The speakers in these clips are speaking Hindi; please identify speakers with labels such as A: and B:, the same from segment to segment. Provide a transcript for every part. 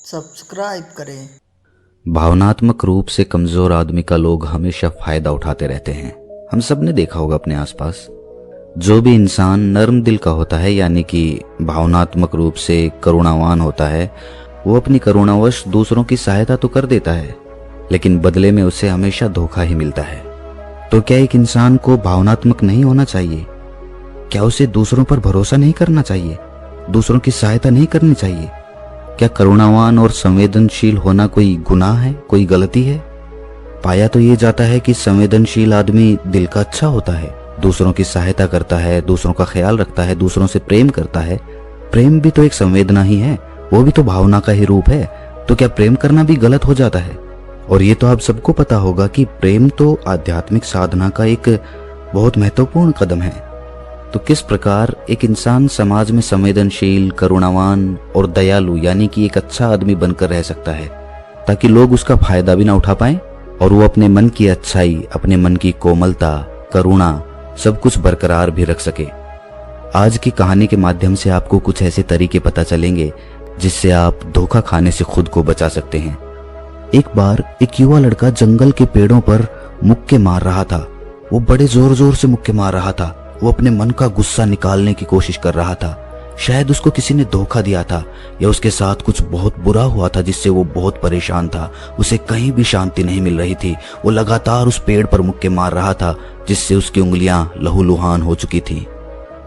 A: सब्सक्राइब करें।
B: भावनात्मक रूप से कमजोर आदमी का लोग हमेशा फायदा उठाते रहते हैं। हम सब ने देखा होगा अपने आसपास। जो भी इंसान नर्म दिल का होता है, यानी कि भावनात्मक रूप से करुणावान होता है, वो अपनी करुणावश दूसरों की सहायता तो कर देता है, लेकिन बदले में उसे हमेशा धोखा ही मिलता है। तो क्या एक इंसान को भावनात्मक नहीं होना चाहिए? क्या उसे दूसरों पर भरोसा नहीं करना चाहिए? दूसरों की सहायता नहीं करनी चाहिए? क्या करुणावान और संवेदनशील होना कोई गुनाह है, कोई गलती है? पाया तो ये जाता है कि संवेदनशील आदमी दिल का अच्छा होता है, दूसरों की सहायता करता है, दूसरों का ख्याल रखता है, दूसरों से प्रेम करता है। प्रेम भी तो एक संवेदना ही है, वो भी तो भावना का ही रूप है। तो क्या प्रेम करना भी गलत हो जाता है? और ये तो आप सबको पता होगा कि प्रेम तो आध्यात्मिक साधना का एक बहुत महत्वपूर्ण कदम है। तो किस प्रकार एक इंसान समाज में संवेदनशील, करुणावान और दयालु यानी कि एक अच्छा आदमी बनकर रह सकता है, ताकि लोग उसका फायदा भी ना उठा पाएं और वो अपने मन की अच्छाई, अपने मन की कोमलता, करुणा सब कुछ बरकरार भी रख सके। आज की कहानी के माध्यम से आपको कुछ ऐसे तरीके पता चलेंगे जिससे आप धोखा खाने से खुद को बचा सकते हैं। एक बार एक युवा लड़का जंगल के पेड़ों पर मुक्के मार रहा था। वो बड़े जोर जोर से मुक्के मार रहा था। वो अपने मन का गुस्सा निकालने की कोशिश कर रहा था। शायद उसको किसी ने धोखा दिया था या उसके साथ कुछ बहुत बुरा हुआ था जिससे वो बहुत परेशान था। उसे कहीं भी शांति नहीं मिल रही थी। वो लगातार उस पेड़ पर मुक्के मार रहा था जिससे उसकी उंगलियां लहूलुहान हो चुकी थी।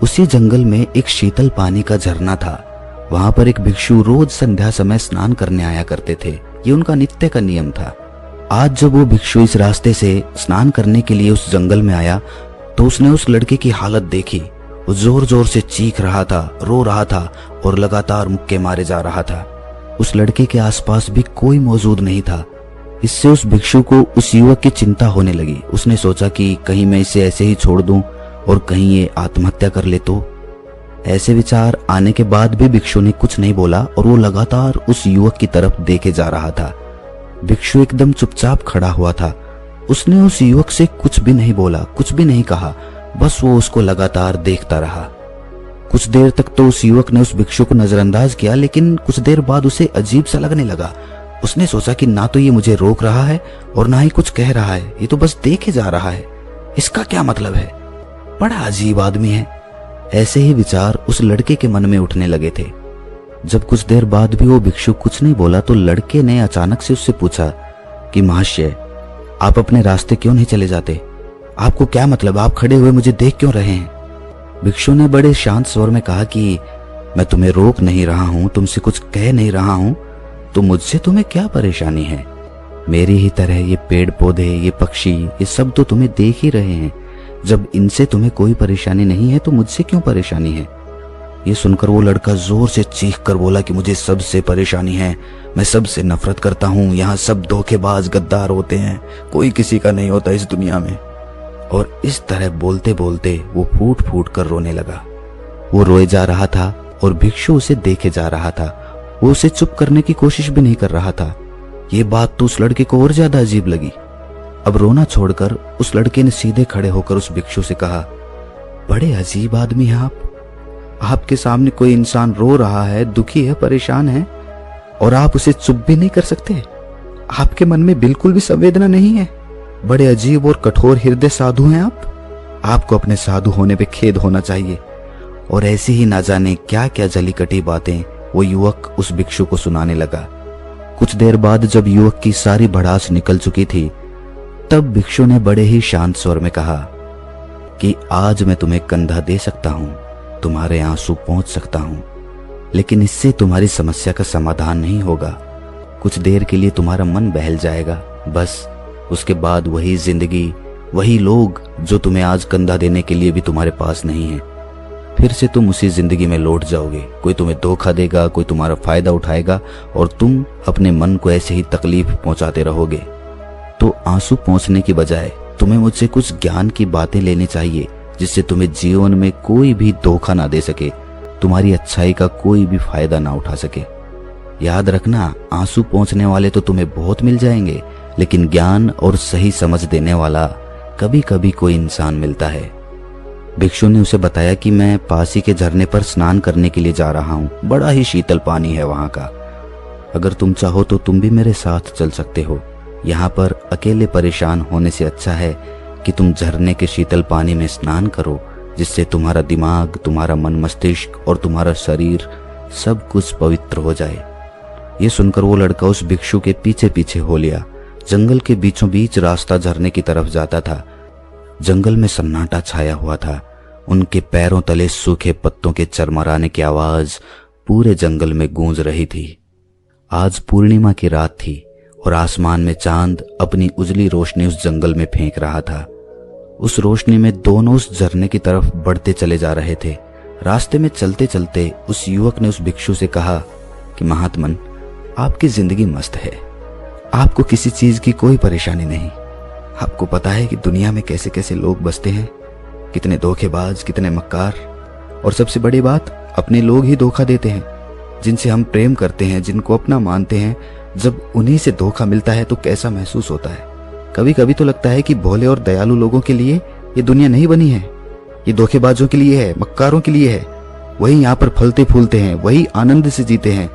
B: उसी जंगल में एक शीतल पानी का झरना था। वहां पर एक भिक्षु रोज संध्या समय स्नान करने आया करते थे। ये उनका नित्य का नियम था। आज जब वो भिक्षु इस रास्ते से स्नान करने के लिए उस जंगल में आया तो उसने उस लड़के की हालत देखी। वो जोर जोर से चीख रहा था, रो रहा था और लगातार मुक्के मारे जा रहा था। उस लड़के के आसपास भी कोई मौजूद नहीं था। इससे उस भिक्षु को उस युवक की चिंता होने लगी। उसने सोचा कि कहीं मैं इसे ऐसे ही छोड़ दूं और कहीं ये आत्महत्या कर ले तो। ऐसे विचार आने के बाद भी भिक्षु ने कुछ नहीं बोला और वो लगातार उस युवक की तरफ देखे जा रहा था। भिक्षु एकदम चुपचाप खड़ा हुआ था। उसने उस युवक से कुछ भी नहीं बोला, कुछ भी नहीं कहा, बस वो उसको लगातार देखता रहा। कुछ देर तक तो उस युवक ने उस भिक्षु को नजरअंदाज किया, लेकिन कुछ देर बाद उसे अजीब सा लगने लगा। उसने सोचा कि ना तो ये मुझे रोक रहा है और ना ही कुछ कह रहा है, ये तो बस देखे जा रहा है। इसका क्या मतलब है? बड़ा अजीब आदमी है। ऐसे ही विचार उस लड़के के मन में उठने लगे थे। जब कुछ देर बाद भी वो भिक्षु कुछ नहीं बोला तो लड़के ने अचानक से उससे पूछा कि महाशय, आप अपने रास्ते क्यों नहीं चले जाते? आपको क्या मतलब, आप खड़े हुए मुझे देख क्यों रहे हैं? भिक्षु ने बड़े शांत स्वर में कहा कि मैं तुम्हें रोक नहीं रहा हूं, तुमसे कुछ कह नहीं रहा हूं, तो मुझसे तुम्हें क्या परेशानी है? मेरी ही तरह ये पेड़ पौधे, ये पक्षी, ये सब तो तुम्हें देख ही रहे हैं। जब इनसे तुम्हें कोई परेशानी नहीं है तो मुझसे क्यों परेशानी है? ये सुनकर वो लड़का जोर से चीख कर बोला कि मुझे सबसे परेशानी है, मैं सबसे नफरत करता हूँ, यहाँ सब धोखेबाज गद्दार होते हैं, कोई किसी का नहीं होता इस दुनिया में। और इस तरह बोलते बोलते वो फूट फूट कर रोने लगा। वो रोए जा रहा था और भिक्षु उसे देखे जा रहा था। वो उसे चुप करने की कोशिश भी नहीं कर रहा था। ये बात तो उस लड़के को और ज्यादा अजीब लगी। अब रोना छोड़कर उस लड़के ने सीधे खड़े होकर उस भिक्षु से कहा, बड़े अजीब आदमी हैं आप। आपके सामने कोई इंसान रो रहा है, दुखी है, परेशान है, और आप उसे चुप भी नहीं कर सकते। आपके मन में बिल्कुल भी संवेदना नहीं है। बड़े अजीब और कठोर हृदय साधु हैं आप। आपको अपने साधु होने पे खेद होना चाहिए। और ऐसे ही ना जाने क्या क्या जली कटी बातें वो युवक उस भिक्षु को सुनाने लगा। कुछ देर बाद जब युवक की सारी भड़ास निकल चुकी थी, तब भिक्षु ने बड़े ही शांत स्वर में कहा कि आज मैं तुम्हें कंधा दे सकता हूं, तुम्हारे आंसू पहुंच सकता हूं, लेकिन इससे तुम्हारी समस्या का समाधान नहीं होगा। कुछ देर के लिए तुम्हारा मन बहल जाएगा, बस उसके बाद वही जिंदगी, वही लोग जो तुम्हें आज कंधा देने के लिए भी तुम्हारे पास नहीं है। फिर से तुम उसी जिंदगी में लौट जाओगे। कोई तुम्हें धोखा देगा, कोई तुम्हारा फायदा उठाएगा और तुम अपने मन को ऐसे ही तकलीफ पहुंचाते रहोगे। तो आंसू पहुंचने की बजाय तुम्हें मुझसे कुछ ज्ञान की बातें लेनी चाहिए, जिससे तुम्हें जीवन में कोई भी धोखा ना दे सके, तुम्हारी अच्छाई का कोई भी फायदा ना उठा सके। याद रखना, आंसू पहुंचने वाले तो तुम्हें बहुत मिल जाएंगे, लेकिन ज्ञान और सही समझ देने वाला कभी कभी कोई इंसान मिलता है। भिक्षु ने उसे बताया कि मैं पास ही के झरने पर स्नान करने के लिए जा रहा हूँ। बड़ा ही शीतल पानी है वहां का। अगर तुम चाहो तो तुम भी मेरे साथ चल सकते हो। यहाँ पर अकेले परेशान होने से अच्छा है कि तुम झरने के शीतल पानी में स्नान करो, जिससे तुम्हारा दिमाग, तुम्हारा मन मस्तिष्क और तुम्हारा शरीर सब कुछ पवित्र हो जाए। ये सुनकर वो लड़का उस भिक्षु के पीछे पीछे हो लिया। जंगल के बीचों बीच रास्ता झरने की तरफ जाता था। जंगल में सन्नाटा छाया हुआ था। उनके पैरों तले सूखे पत्तों के चरमराने की आवाज पूरे जंगल में गूंज रही थी। आज पूर्णिमा की रात थी और आसमान में चांद अपनी उजली रोशनी उस जंगल में फेंक रहा था। उस रोशनी में दोनों उस झरने की तरफ बढ़ते चले जा रहे थे। रास्ते में चलते चलते उस युवक ने उस भिक्षु से कहा कि महात्मन, आपकी जिंदगी मस्त है, आपको किसी चीज की कोई परेशानी नहीं। आपको पता है कि दुनिया में कैसे कैसे लोग बसते हैं, कितने धोखेबाज, कितने मक्कार, और सबसे बड़ी बात, अपने लोग ही धोखा देते हैं। जिनसे हम प्रेम करते हैं, जिनको अपना मानते हैं, जब उन्हीं से धोखा मिलता है तो कैसा महसूस होता है। कभी कभी तो लगता है कि भोले और दयालु लोगों के लिए ये दुनिया नहीं बनी है, ये धोखेबाजों के लिए है, मक्कारों के लिए है। वही यहाँ पर फलते फूलते हैं, वही आनंद से जीते हैं,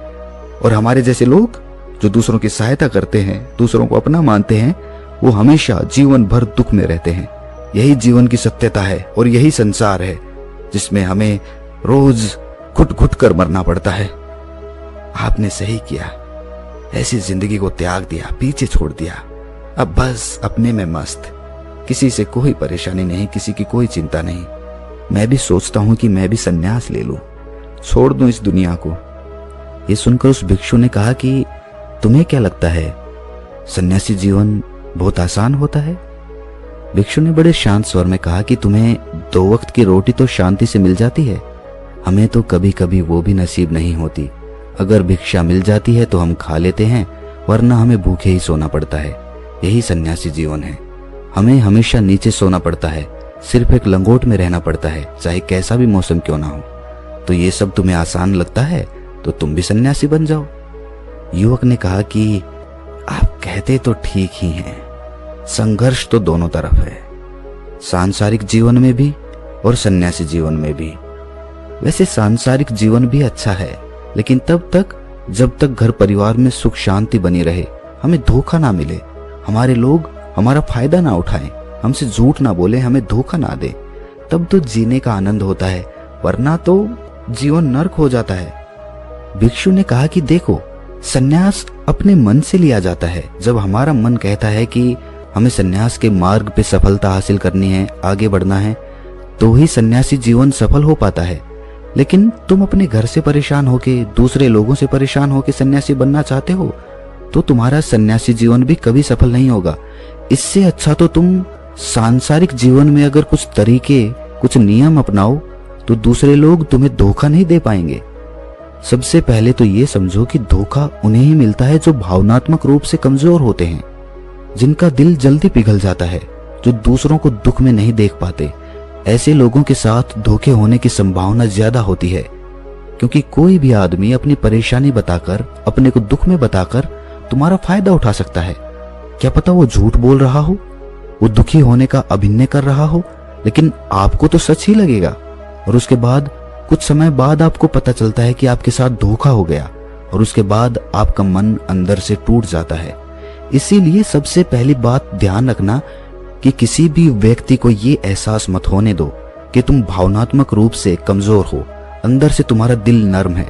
B: और हमारे जैसे लोग जो दूसरों की सहायता करते हैं, दूसरों को अपना मानते हैं, वो हमेशा जीवन भर दुख में रहते हैं। यही जीवन की सत्यता है और यही संसार है जिसमें हमें रोज घुट घुट कर मरना पड़ता है। आपने सही किया, ऐसी जिंदगी को त्याग दिया, पीछे छोड़ दिया। अब बस अपने में मस्त, किसी से कोई परेशानी नहीं, किसी की कोई चिंता नहीं। मैं भी सोचता हूं कि मैं भी संन्यास ले लूं, छोड़ दूं इस दुनिया को। ये सुनकर उस भिक्षु ने कहा कि तुम्हें क्या लगता है, सन्यासी जीवन बहुत आसान होता है? भिक्षु ने बड़े शांत स्वर में कहा कि तुम्हें 2 वक्त की रोटी तो शांति से मिल जाती है, हमें तो कभी कभी वो भी नसीब नहीं होती। अगर भिक्षा मिल जाती है तो हम खा लेते हैं, वरना हमें भूखे ही सोना पड़ता है। यही सन्यासी जीवन है। हमें हमेशा नीचे सोना पड़ता है, सिर्फ एक लंगोट में रहना पड़ता है, चाहे कैसा भी मौसम क्यों ना हो। तो ये सब तुम्हें आसान लगता है तो तुम भी सन्यासी बन जाओ। युवक ने कहा कि आप कहते तो ठीक ही हैं, संघर्ष तो दोनों तरफ है, सांसारिक जीवन में भी और सन्यासी जीवन में भी। वैसे सांसारिक जीवन भी अच्छा है, लेकिन तब तक जब तक घर परिवार में सुख शांति बनी रहे, हमें धोखा ना मिले, हमारे लोग हमारा फायदा ना उठाएं, हमसे झूठ ना बोले, हमें धोखा ना दे, तब तो जीने का आनंद होता है, वरना तो जीवन नर्क हो जाता है। भिक्षु ने कहा कि देखो, सन्यास अपने मन से लिया जाता है। जब हमारा मन कहता है कि हमें सन्यास के मार्ग पे सफलता हासिल करनी है, आगे बढ़ना है, तो ही सन्यासी जीवन सफल हो पाता है। लेकिन तुम अपने घर से परेशान होके, दूसरे लोगों से परेशान होके सन्यासी बनना चाहते हो, तो तुम्हारा सन्यासी जीवन भी कभी सफल नहीं होगा। इससे अच्छा तो तुम सांसारिक जीवन में अगर कुछ तरीके, कुछ नियम अपनाओ, तो दूसरे लोग तुम्हें धोखा नहीं दे पाएंगे। सबसे पहले तो ये समझो कि धोखा उन्हें ही मिलता है जो भावनात्मक रूप से कमजोर होते हैं, जिनका दिल जल्दी पिघल जाता है, जो दूसरों को दुख में नहीं देख पाते। ऐसे लोगों के साथ धोखे होने की संभावना ज्यादा होती है, क्योंकि कोई भी आदमी अपनी परेशानी बताकर, अपने को दुख में बताकर तुम्हारा फायदा उठा सकता है। क्या पता वो झूठ बोल रहा हो, वो दुखी होने का अभिनय कर रहा हो, लेकिन आपको तो सच ही लगेगा, और उसके बाद कुछ समय बाद आपको पता चलता है कि आपके साथ धोखा हो गया, और उसके बाद आपका मन अंदर से टूट जाता है। इसीलिए सबसे पहली बात ध्यान रखना कि किसी भी व्यक्ति को ये एहसास मत होने दो कि तुम भावनात्मक रूप से कमजोर हो, अंदर से तुम्हारा दिल नर्म है।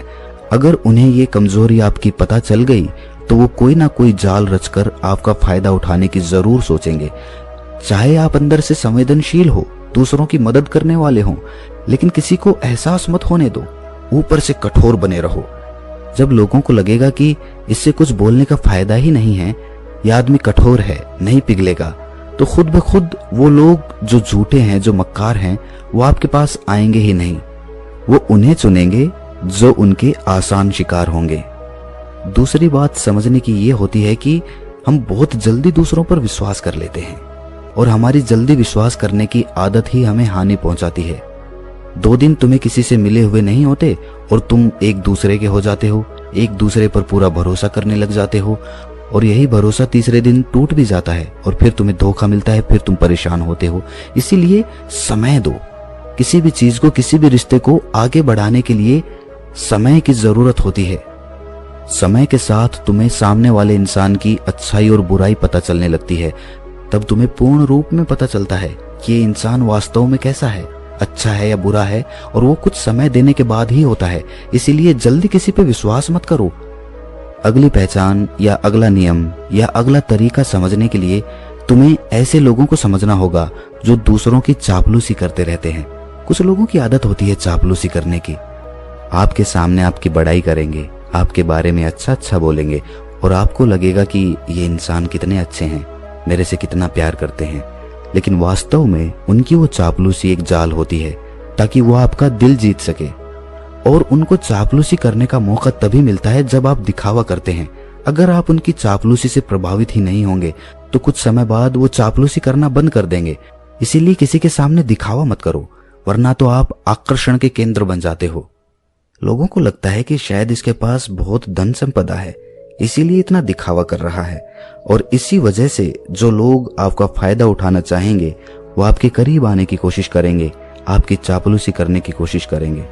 B: अगर उन्हें ये कमजोरी आपकी पता चल गई तो वो कोई ना कोई जाल रचकर आपका फायदा उठाने की जरूर सोचेंगे। चाहे आप अंदर से संवेदनशील हो, दूसरों की मदद करने वाले हो, लेकिन किसी को एहसास मत होने दो, ऊपर से कठोर बने रहो। जब लोगों को लगेगा कि इससे कुछ बोलने का फायदा ही नहीं है, यह आदमी कठोर है, नहीं पिघलेगा, तो खुद ब खुद वो लोग जो झूठे हैं, जो मक्कार हैं, वो आपके पास आएंगे ही नहीं। वो उन्हें चुनेंगे जो उनके आसान शिकार होंगे। दूसरी बात समझने की ये होती है कि हम बहुत जल्दी दूसरों पर विश्वास कर लेते हैं, और हमारी जल्दी विश्वास करने की आदत ही हमें हानि पहुंचाती है। 2 दिन तुम्हें किसी से मिले हुए नहीं होते और तुम एक दूसरे के हो जाते हो, एक दूसरे पर पूरा भरोसा करने लग जाते हो, और यही भरोसा तीसरे दिन टूट भी जाता है, और फिर तुम्हें धोखा मिलता है, फिर तुम परेशान होते हो। इसीलिए समय दो। किसी भी चीज को, किसी भी रिश्ते को आगे बढ़ाने के लिए समय की जरूरत होती है। समय के साथ तुम्हें सामने वाले इंसान की अच्छाई और बुराई पता चलने लगती है। तब तुम्हें पूर्ण रूप में पता चलता है कि ये इंसान वास्तव में कैसा है, अच्छा है या बुरा है, और वो कुछ समय देने के बाद ही होता है। इसीलिए जल्दी किसी पे विश्वास मत करो। अगली पहचान या अगला नियम या अगला तरीका समझने के लिए तुम्हें ऐसे लोगों को समझना होगा जो दूसरों की चापलूसी करते रहते हैं। कुछ लोगों की आदत होती है चापलूसी करने की। आपके सामने आपकी बड़ाई करेंगे, आपके बारे में अच्छा अच्छा बोलेंगे और आपको लगेगा कि ये इंसान कितने अच्छे हैं, मेरे से कितना प्यार करते हैं। लेकिन वास्तव में उनकी वो चापलूसी एक जाल होती है ताकि वो आपका दिल जीत सके। और उनको चापलूसी करने का मौका तभी मिलता है जब आप दिखावा करते हैं। अगर आप उनकी चापलूसी से प्रभावित ही नहीं होंगे तो कुछ समय बाद वो चापलूसी करना बंद कर देंगे। इसीलिए किसी के सामने दिखावा मत करो, वरना तो आप आकर्षण के केंद्र बन जाते हो। लोगों को लगता है कि शायद इसके पास बहुत धन संपदा है, इसीलिए इतना दिखावा कर रहा है। और इसी वजह से जो लोग आपका फायदा उठाना चाहेंगे वो आपके करीब आने की कोशिश करेंगे, आपकी चापलूसी करने की कोशिश करेंगे।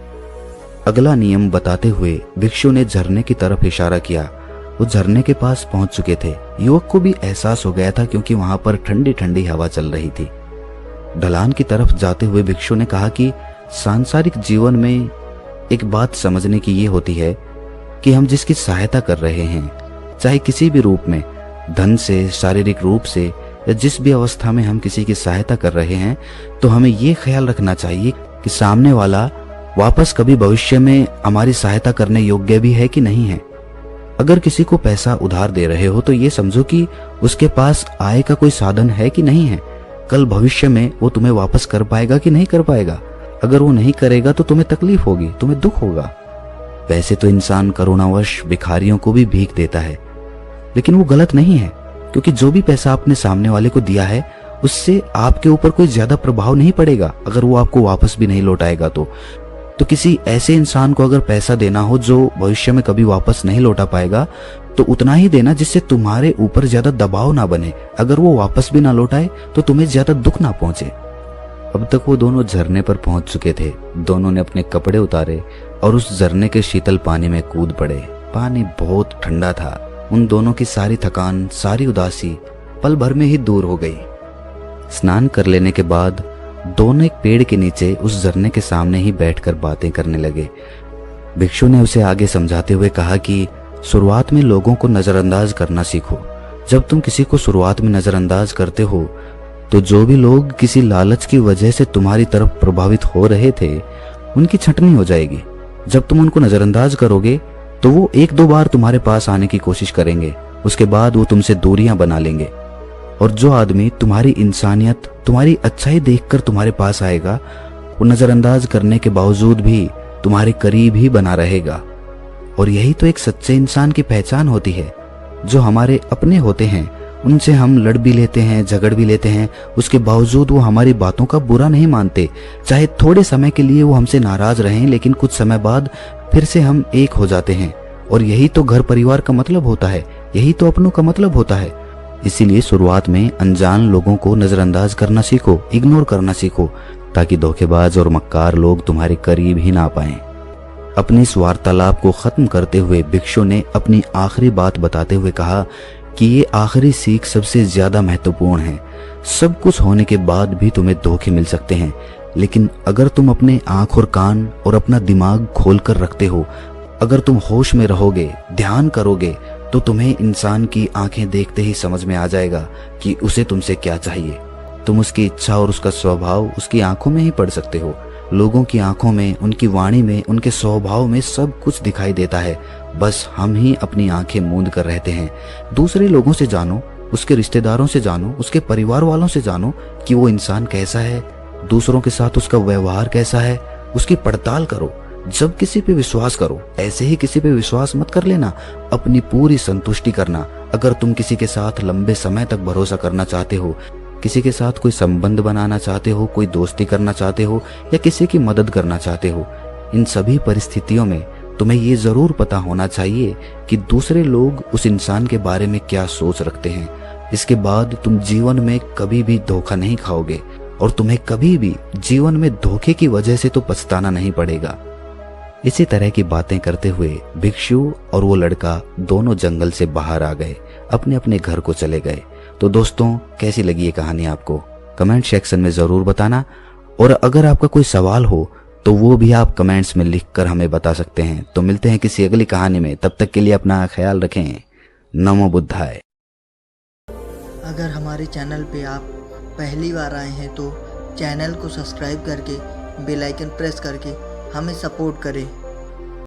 B: अगला नियम बताते हुए भिक्षु ने झरने की तरफ इशारा किया। वो झरने के पास पहुंच चुके थे। युवक को भी एहसास हो गया था क्योंकि वहां पर ठंडी ठंडी हवा चल रही थी। ढलान की तरफ जाते हुए भिक्षु ने कहा कि सांसारिक जीवन में एक बात समझने की ये होती है कि हम जिसकी सहायता कर रहे हैं, चाहे किसी भी रूप में, धन से, शारीरिक रूप से या जिस भी अवस्था में हम किसी की सहायता कर रहे हैं, तो हमें ये ख्याल रखना चाहिए कि सामने वाला वापस कभी भविष्य में हमारी सहायता करने योग्य भी है कि नहीं है। अगर किसी को पैसा उधार दे रहे हो तो ये समझो कि उसके पास आय का कोई साधन है कि नहीं है। कल भविष्य में वो तुम्हें वापस कर पाएगा कि नहीं कर पाएगा। अगर वो नहीं करेगा तो तुम्हें तकलीफ होगी, तुम्हें दुख होगा। वैसे तो इंसान करुणावश भिखारियों को भी भीख देता है, लेकिन वो गलत नहीं है, क्योंकि जो भी पैसा आपने सामने वाले को दिया है उससे आपके ऊपर कोई ज्यादा प्रभाव नहीं पड़ेगा। अगर वो आपको वापस भी नहीं लौटाएगा तो किसी ऐसे इंसान को अगर पैसा देना हो जो भविष्य में कभी वापस नहीं लौटा पाएगा, तो उतना ही देना जिससे तुम्हारे ऊपर ज्यादा दबाव ना बने। अगर वो वापस भी ना लौटाए तो तुम्हें ज्यादा दुख ना पहुंचे। अब तक वो दोनों झरने पर पहुंच चुके थे। दोनों ने अपने कपड़े उतारे और उस झरने के शीतल पानी में कूद पड़े। पानी बहुत ठंडा था। उन दोनों की सारी थकान, सारी उदासी पल भर में ही दूर हो गई। स्नान कर लेने के बाद दोनों एक पेड़ के नीचे उस झरने के सामने ही बैठकर बातें करने लगे। भिक्षु ने उसे आगे समझाते हुए कहा कि शुरुआत में लोगों को नजरअंदाज करना सीखो। जब तुम किसी को शुरुआत में नजरअंदाज करते हो तो जो भी लोग किसी लालच की वजह से तुम्हारी तरफ प्रभावित हो रहे थे, उनकी छंटनी हो जाएगी। जब तुम उनको नजरअंदाज करोगे तो वो एक दो बार तुम्हारे पास आने की कोशिश करेंगे, उसके बाद वो तुमसे दूरियां बना लेंगे। और जो आदमी तुम्हारी इंसानियत, तुम्हारी अच्छाई देखकर तुम्हारे पास आएगा, वो नजरअंदाज करने के बावजूद भी तुम्हारे करीब ही बना रहेगा। और यही तो एक सच्चे इंसान की पहचान होती है। जो हमारे अपने होते हैं उनसे हम लड़ भी लेते हैं, झगड़ भी लेते हैं, उसके बावजूद वो हमारी बातों का बुरा नहीं मानते। चाहे थोड़े समय के लिए वो हमसे नाराज रहें, लेकिन कुछ समय बाद फिर से हम एक हो जाते हैं। और यही तो घर परिवार का मतलब होता है, यही तो अपनों का मतलब होता है। इसीलिए शुरुआत में अनजान लोगों को नजरअंदाज करना सीखो, इग्नोर करना सीखो, ताकि धोखेबाज और मक्कार लोग तुम्हारे करीब ही ना पाएं। अपनी इस वार्तालाप को खत्म करते हुए भिक्षु ने अपनी आखिरी बात बताते हुए कहा कि ये आखिरी सीख सबसे ज्यादा महत्वपूर्ण है। सब कुछ होने के बाद भी तुम्हें धोखे मिल सकते हैं, लेकिन अगर तुम अपने आंख और कान और अपना दिमाग खोल कर रखते हो, अगर तुम होश में रहोगे, ध्यान करोगे, तो तुम्हें इंसान की आंखें देखते ही समझ में आ जाएगा कि उसे तुमसे क्या चाहिए। तुम उसकी इच्छा और उसका स्वभाव उसकी आंखों में ही पढ़ सकते हो। लोगों की आंखों में, उनकी वाणी में, उनके स्वभाव में सब कुछ दिखाई देता है। बस हम ही अपनी आंखें मूंद कर रहते हैं। दूसरे लोगों से जानो, उसके रिश्तेदारों से जानो, उसके परिवार वालों से जानो कि वो इंसान कैसा है, दूसरों के साथ उसका व्यवहार कैसा है, उसकी पड़ताल करो। जब किसी पे विश्वास करो, ऐसे ही किसी पे विश्वास मत कर लेना। अपनी पूरी संतुष्टि करना। अगर तुम किसी के साथ लंबे समय तक भरोसा करना चाहते हो, किसी के साथ कोई संबंध बनाना चाहते हो, कोई दोस्ती करना चाहते हो या किसी की मदद करना चाहते हो, इन सभी परिस्थितियों में तुम्हें ये जरूर पता होना चाहिए कि दूसरे लोग उस इंसान के बारे में क्या सोच रखते हैं। इसके बाद तुम जीवन में कभी भी धोखा नहीं खाओगे और तुम्हें कभी भी जीवन में धोखे की वजह से तो पछताना नहीं पड़ेगा। इसी तरह की बातें करते हुए भिक्षु और वो लड़का दोनों जंगल से बाहर आ गए, अपने अपने घर को चले गए। तो दोस्तों, कैसी लगी ये कहानी आपको? कमेंट सेक्शन में जरूर बताना, और अगर आपका कोई सवाल हो तो वो भी आप कमेंट्स में लिखकर हमें बता सकते हैं। तो मिलते हैं किसी अगली कहानी में, तब तक के लिए अपना ख्याल रखें। नमो बुद्धाय।
A: अगर हमारे चैनल पे आप पहली बार आए हैं तो चैनल को सब्सक्राइब करके बेल आइकन प्रेस करके हमें सपोर्ट करें।